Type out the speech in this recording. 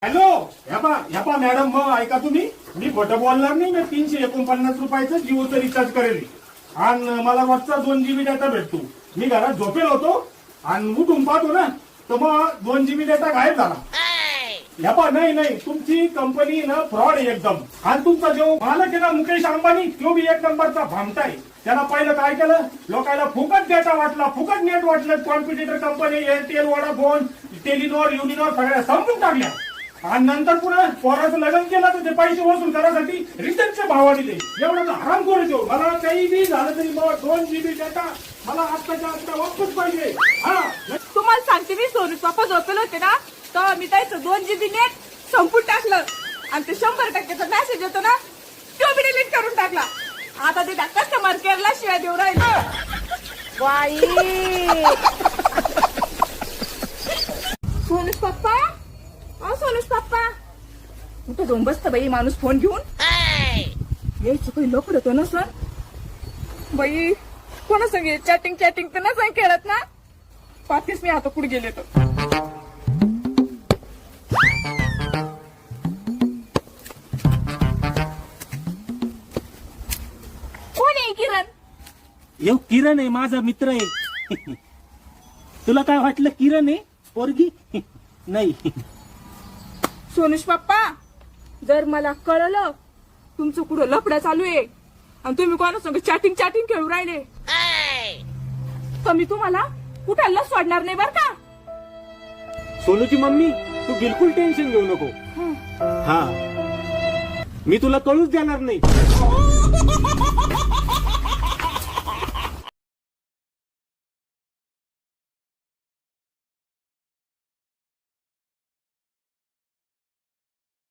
Hello, ह्या पा madam, मग ऐका तुम्ही, मी खोटं बोलणार नाही. मी 349 रुपयाचं जिओचं रिचार्ज करेल आणि मला रोजचा 2 GB डेटा भेटतो. मी घरात झोपेल होतो आणि उठून पाहतो ना, तर मग 2 GB डेटा गायब झाला. ह्या पा नाही, तुमची कंपनी ना फ्रॉड आहे एकदम. आणि तुमचा जो मालक आहे ना मुकेश अंबानी, तो बी एक नंबरचा भामटाय. त्याला पहिलं काय केलं, लोकांना फुकट डेटा वाटला, फुकट नेट वाटलं. Competitor company Airtel, Vodafone, Telenor, Uninor सगळ्या संपून टाकल्या. आणि नंतर पुन्हा पोराचं लग्न केलं तर ते पैसे वसूल करायसाठी रिटर्नचे भाव दिले. एवढं हराम करू. मला काही बी झालं तरी मला 2 GB डेटा मला आत्ताच्या आत्ता वापस पाहिजे. हा, तुम्हाला सांगते मी, सोनूच पप्पा झोपेल होते ना, तर मी त्याचं 2 GB नेट संपून टाकलं आणि ते 100%चा मेसेज येतो ना, तो बी डिलीट करून टाकला. आता ते कस्टमर केअरला शिवाय देऊ राहिले. बाई, सोनूच पप्पा, सोनूच पप्पा, कुठं जाऊन बसतं बाई माणूस फोन घेऊन. यायचं काही लपड होतं ना सर. बाई, कोणा सांगे चॅटिंग तर ना सांग खेळत ना. पाहतेच मी आता कुठे गेले तर. कोण आहे किरण? यो किरण आहे, माझा मित्र आहे. तुला काय वाटलं किरण आहे पोरगी? नाही. सोनुष पप्पा, जर मला कळलं तुमचं कुठं लफडा चालू आहे आणि तुम्ही कोणा संग चॅटिंग खेळू राहिले, तर मी तुम्हाला कुठाला सोडणार नाही बर का. सोनूची मम्मी, तू बिलकुल टेन्शन घेऊ नको. हा, मी तुला कळूच देणार नाही.